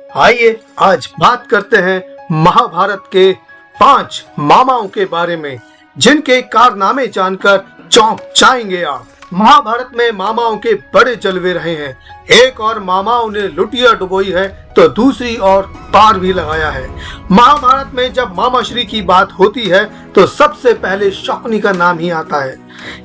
आइए आज बात करते हैं महाभारत के 5 मामाओं के बारे में, जिनके कारनामे जानकर चौंक जाएंगे आप। महाभारत में मामाओं के बड़े जलवे रहे हैं। एक और मामाओं ने लुटिया डुबोई है तो दूसरी और पार भी लगाया है। महाभारत में जब मामाश्री की बात होती है तो सबसे पहले शकुनी का नाम ही आता है।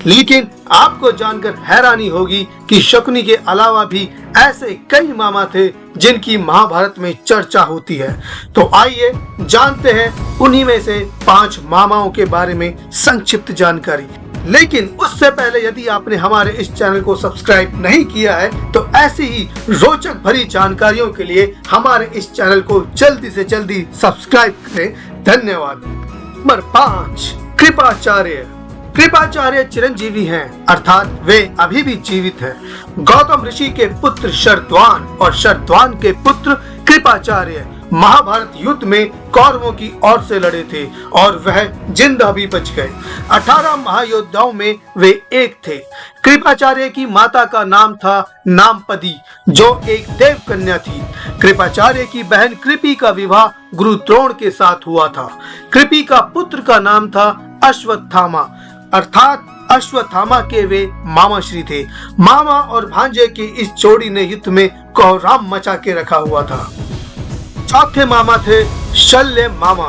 लेकिन आपको जानकर हैरानी होगी कि शकुनी के अलावा भी ऐसे कई मामा थे जिनकी महाभारत में चर्चा होती है। तो आइए जानते हैं उन्हीं में से 5 मामाओं के बारे में संक्षिप्त जानकारी। लेकिन उससे पहले यदि आपने हमारे इस चैनल को सब्सक्राइब नहीं किया है तो ऐसी ही रोचक भरी जानकारियों के लिए हमारे इस चैनल को जल्दी से जल्दी सब्सक्राइब करें। धन्यवाद। नंबर 5, कृपाचार्य। कृपाचार्य चिरंजीवी हैं, अर्थात वे अभी भी जीवित हैं। गौतम ऋषि के पुत्र शरद्वान और शरद्वान के पुत्र कृपाचार्य महाभारत युद्ध में कौरवों की ओर से लड़े थे और वह जिंदा भी बच गए। 18 महायोद्धाओं में वे एक थे। कृपाचार्य की माता का नाम था नामपदी, जो एक देव कन्या थी। कृपाचार्य की बहन कृपी का विवाह गुरु द्रोण के साथ हुआ था। कृपी का पुत्र का नाम था अश्वत्थामा, अर्थात अश्वत्थामा के वे मामाश्री थे। मामा और भांजे की इस जोड़ी ने युद्ध में कोहराम मचा के रखा हुआ था। चौथे मामा थे शल्य मामा।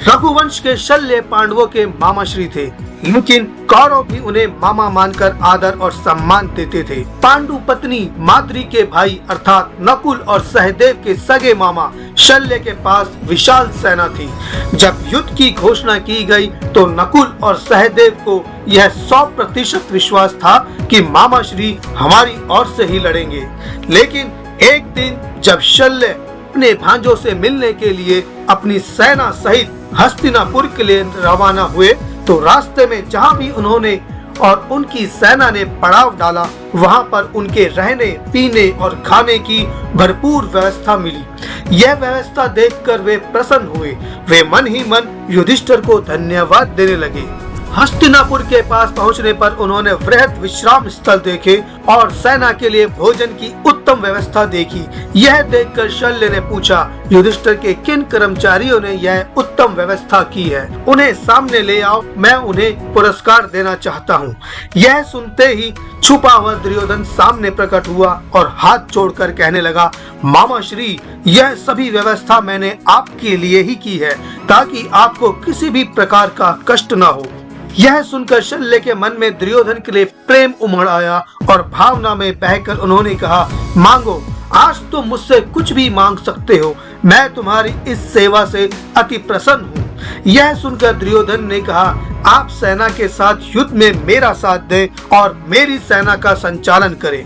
रघुवंश के शल्य पांडवों के मामाश्री थे, लेकिन कौरव भी उन्हें मामा मानकर आदर और सम्मान देते थे। पांडु पत्नी माद्री के भाई अर्थात नकुल और सहदेव के सगे मामा शल्य के पास विशाल सेना थी। जब युद्ध की घोषणा की गई तो नकुल और सहदेव को यह 100% विश्वास था कि मामाश्री हमारी ओर से ही लड़ेंगे। लेकिन एक दिन जब शल्य अपने भांजों से मिलने के लिए अपनी सेना सहित हस्तिनापुर के लिए रवाना हुए तो रास्ते में जहां भी उन्होंने और उनकी सेना ने पड़ाव डाला, वहां पर उनके रहने पीने और खाने की भरपूर व्यवस्था मिली। यह व्यवस्था देखकर वे प्रसन्न हुए। वे मन ही मन युधिष्ठिर को धन्यवाद देने लगे। हस्तिनापुर के पास पहुंचने पर उन्होंने वृहद विश्राम स्थल देखे और सेना के लिए भोजन की उत्तम व्यवस्था देखी। यह देखकर शल्य ने पूछा, युधिष्ठिर के किन कर्मचारियों ने यह उत्तम व्यवस्था की है? उन्हें सामने ले आओ, मैं उन्हें पुरस्कार देना चाहता हूँ। यह सुनते ही छुपा हुआ दुर्योधन सामने प्रकट हुआ और हाथ जोड़कर कहने लगा, मामा श्री, यह सभी व्यवस्था मैंने आपके लिए ही की है ताकि आपको किसी भी प्रकार का कष्ट न हो। यह सुनकर शल्य के मन में दुर्योधन के लिए प्रेम उमड़ आया और भावना में बहकर उन्होंने कहा, मांगो, आज तुम मुझसे कुछ भी मांग सकते हो, मैं तुम्हारी इस सेवा से अति प्रसन्न हूँ। यह सुनकर दुर्योधन ने कहा, आप सेना के साथ युद्ध में मेरा साथ दें और मेरी सेना का संचालन करें।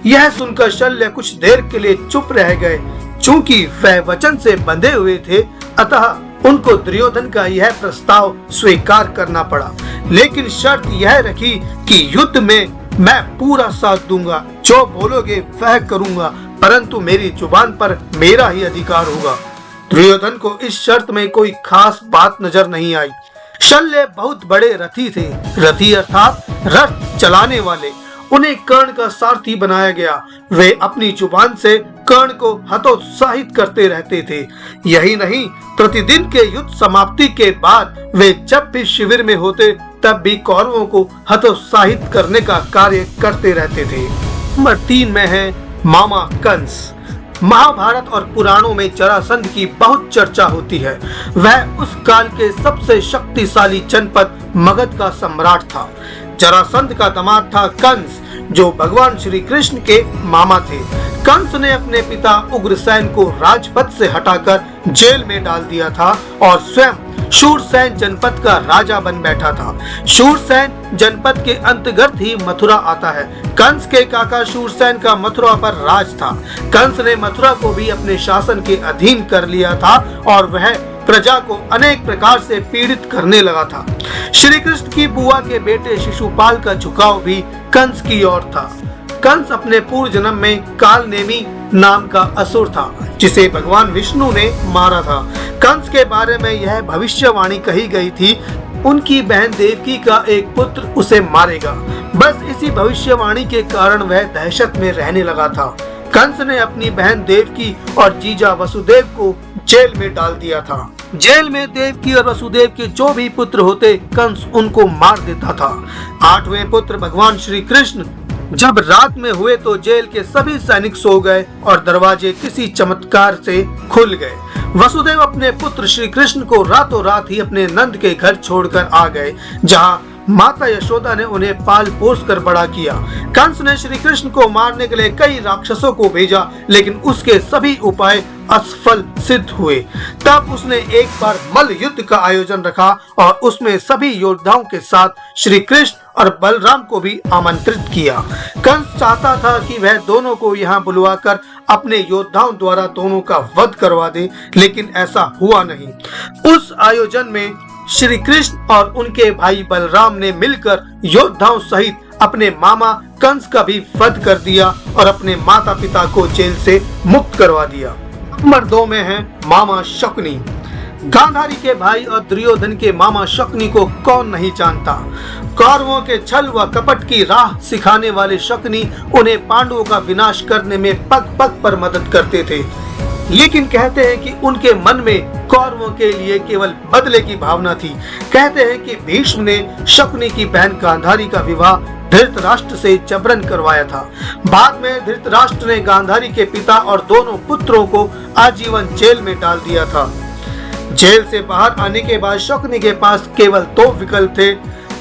यह सुनकर शल्य कुछ देर के लिए चुप रह गए। चूंकि वह वचन से बंधे हुए थे, अतः उनको दुर्योधन का यह प्रस्ताव स्वीकार करना पड़ा। लेकिन शर्त यह रखी कि युद्ध में मैं पूरा साथ दूंगा, जो बोलोगे वह करूंगा, परंतु मेरी जुबान पर मेरा ही अधिकार होगा। दुर्योधन को इस शर्त में कोई खास बात नजर नहीं आई। शल्य बहुत बड़े रथी थे। रथी अर्थात रथ चलाने वाले। उन्हें कर्ण का सारथी बनाया गया। वे अपनी जुबान से कर्ण को हतोत्साहित करते रहते थे। यही नहीं, प्रतिदिन के युद्ध समाप्ति के बाद वे जब भी शिविर में होते तब भी कौरवों को हतोत्साहित करने का कार्य करते रहते थे। नंबर 3 में है मामा कंस। महाभारत और पुराणों में जरासंध की बहुत चर्चा होती है। वह उस काल के सबसे शक्तिशाली जनपद मगध का सम्राट था। जरासंध का दामाद था कंस, जो भगवान श्री कृष्ण के मामा थे। कंस ने अपने पिता उग्रसेन को राजपद से हटाकर जेल में डाल दिया था और स्वयं शूरसेन जनपद का राजा बन बैठा था। शूरसेन जनपद के अंतर्गत ही मथुरा आता है। कंस के काका शूरसेन का मथुरा पर राज था। कंस ने मथुरा को भी अपने शासन के अधीन कर लिया था और वह प्रजा को अनेक प्रकार से पीड़ित करने लगा था। श्री कृष्ण की बुआ के बेटे शिशुपाल का झुकाव भी कंस की ओर था। कंस अपने पूर्व जन्म में कालनेमी नाम का असुर था, जिसे भगवान विष्णु ने मारा था। कंस के बारे में यह भविष्यवाणी कही गई थी, उनकी बहन देवकी का एक पुत्र उसे मारेगा। बस इसी भविष्यवाणी के कारण वह दहशत में रहने लगा था। कंस ने अपनी बहन देवकी और जीजा वसुदेव को जेल में डाल दिया था। जेल में देवकी और वसुदेव के जो भी पुत्र होते कंस उनको मार देता था। 8वें पुत्र भगवान श्री कृष्ण जब रात में हुए तो जेल के सभी सैनिक सो गए और दरवाजे किसी चमत्कार से खुल गए। वसुदेव अपने पुत्र श्री कृष्ण को रातों रात ही अपने नंद के घर छोड़कर आ गए, जहां माता यशोदा ने उन्हें पाल पोस कर बड़ा किया। कंस ने श्री कृष्ण को मारने के लिए कई राक्षसों को भेजा, लेकिन उसके सभी उपाय असफल सिद्ध हुए। तब उसने एक बार मल्ल युद्ध का आयोजन रखा और उसमें सभी योद्धाओं के साथ श्री कृष्ण और बलराम को भी आमंत्रित किया। कंस चाहता था कि वह दोनों को यहाँ बुलवाकर अपने योद्धाओं द्वारा दोनों का वध करवा दे, लेकिन ऐसा हुआ नहीं। उस आयोजन में श्री कृष्ण और उनके भाई बलराम ने मिलकर योद्धाओं सहित अपने मामा कंस का भी वध कर दिया और अपने माता पिता को जेल से मुक्त करवा दिया। नंबर 2 में है मामा शकुनी। गांधारी के भाई और दुर्योधन के मामा शकुनी को कौन नहीं जानता। कौरवों के छल व कपट की राह सिखाने वाले शकुनी उन्हें पांडवों का विनाश करने में पग पग पर मदद करते थे, लेकिन कहते हैं कि उनके मन में कौरवों के लिए केवल बदले की भावना थी। कहते हैं कि भीष्म ने शकुनी की बहन गांधारी का विवाह धृतराष्ट्र से जबरन करवाया था। बाद में धृतराष्ट्र ने गांधारी के पिता और दोनों पुत्रों को आजीवन जेल में डाल दिया था। जेल से बाहर आने के बाद शकुनी के पास केवल 2 विकल्प थे,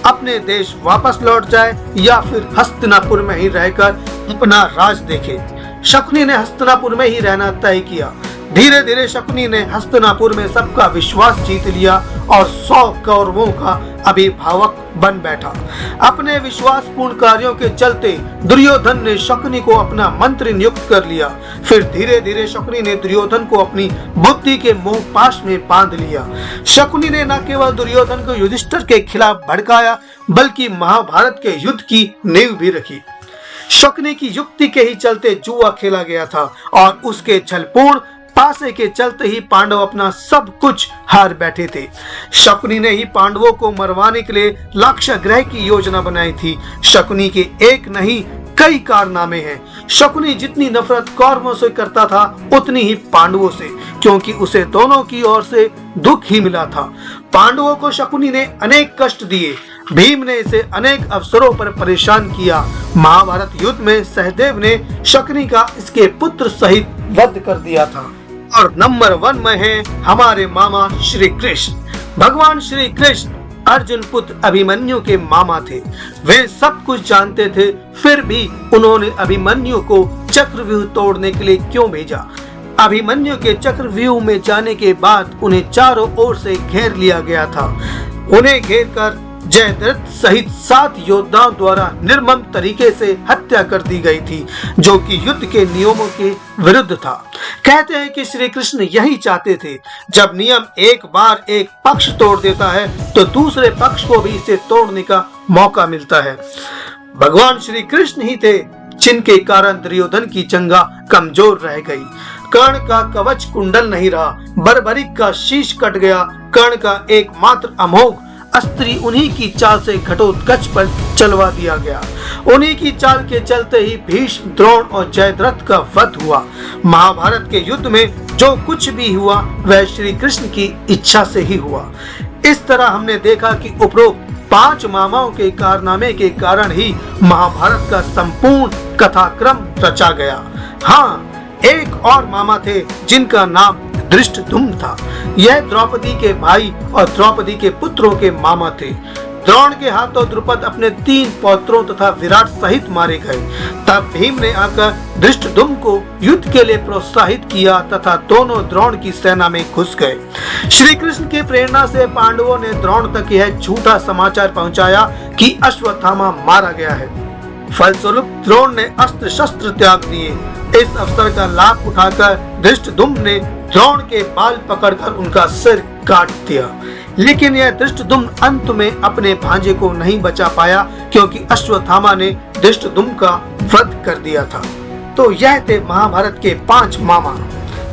अपने देश वापस लौट जाए या फिर हस्तिनापुर में ही रहकर अपना राज देखे। शकुनी ने हस्तिनापुर में ही रहना तय किया। धीरे धीरे शकुनी ने हस्तिनापुर में सबका विश्वास जीत लिया और 100 कौरवों का अभिभावक बन बैठा। अपने विश्वासपूर्ण कार्यों के चलते दुर्योधन ने शकुनी को अपना मंत्री नियुक्त कर लिया। फिर धीरे धीरे शकुनी ने दुर्योधन को अपनी बुद्धि के मोह पाश में बांध लिया। शकुनी ने न केवल दुर्योधन को युधिष्ठिर के खिलाफ भड़काया, बल्कि महाभारत के युद्ध की नींव भी रखी। शकुनी की युक्ति के ही चलते जुआ खेला गया था और उसके छलपूर्ण पासे के चलते ही पांडव अपना सब कुछ हार बैठे थे। शकुनी ने ही पांडवों को मरवाने के लिए लाक्षागृह की योजना बनाई थी। शकुनी के एक नहीं कई कारनामे हैं। शकुनी जितनी नफरत कौरवों से करता था उतनी ही पांडवों से, क्योंकि उसे दोनों की ओर से दुख ही मिला था। पांडवों को शकुनी ने अनेक कष्ट दिए। भीम ने इसे अनेक अवसरों पर परेशान किया। महाभारत युद्ध में सहदेव ने शकुनी का इसके पुत्र सहित वध कर दिया था। और नंबर 1 में है हमारे मामा श्री कृष्ण। भगवान श्री कृष्ण अर्जुन पुत्र अभिमन्यु के मामा थे। वे सब कुछ जानते थे, फिर भी उन्होंने अभिमन्यु को चक्रव्यूह तोड़ने के लिए क्यों भेजा। अभिमन्यु के चक्रव्यूह में जाने के बाद उन्हें चारों ओर से घेर लिया गया था। उन्हें घेर कर जयद्रथ सहित 7 योद्धाओं द्वारा निर्मम तरीके से हत्या कर दी गई थी, जो कि युद्ध के नियमों के विरुद्ध था। कहते हैं कि श्री कृष्ण यही चाहते थे, जब नियम एक बार एक पक्ष तोड़ देता है तो दूसरे पक्ष को भी इसे तोड़ने का मौका मिलता है। भगवान श्री कृष्ण ही थे जिनके कारण दुर्योधन की जंगा कमजोर रह गई। कर्ण का कवच कुंडल नहीं रहा, बर्बरिक का शीश कट गया। कर्ण का एकमात्र अमोघ अस्त्र उन्हीं की चाल से घटोत्कच पर चलवा दिया गया। उन्हीं की चाल के चलते ही भीष्म, द्रोण और जयद्रथ का वध हुआ। महाभारत के युद्ध में जो कुछ भी हुआ वह श्री कृष्ण की इच्छा से ही हुआ। इस तरह हमने देखा कि उपरोक्त 5 मामाओं के कारनामे के कारण ही महाभारत का संपूर्ण कथाक्रम रचा गया। हाँ, एक और मामा थे जिनका नाम धृष्टद्युम्न था। यह द्रौपदी के भाई और द्रौपदी के पुत्रों के मामा थे। द्रोण के हाथों द्रुपद अपने 3 पौत्रों तथा विराट सहित मारे गए। तब भीम ने आकर धृष्टद्युम्न को युद्ध के लिए प्रोत्साहित किया तथा दोनों द्रोण की सेना में घुस गए। श्री कृष्ण की प्रेरणा से पांडवों ने द्रोण तक यह झूठा समाचार पहुंचाया कि अश्वत्थामा मारा गया है। फलस्वरूप द्रोण ने अस्त्र शस्त्र त्याग दिए। इस अवसर का लाभ उठाकर धृष्टद्युम्न ने द्रोण के बाल पकड़कर उनका सिर काट दिया, लेकिन यह धृष्टद्युम्न अंत में अपने भांजे को नहीं बचा पाया, क्योंकि अश्वत्थामा ने धृष्टद्युम्न का वध कर दिया था। तो यह थे महाभारत के 5 मामा।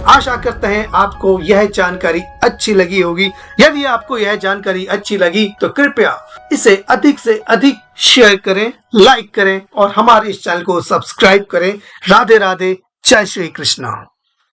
आशा करते हैं आपको यह जानकारी अच्छी लगी होगी। यदि आपको यह जानकारी अच्छी लगी तो कृपया इसे अधिक से अधिक शेयर करें, लाइक करें और हमारे इस चैनल को सब्सक्राइब करें। राधे राधे, जय श्री कृष्ण।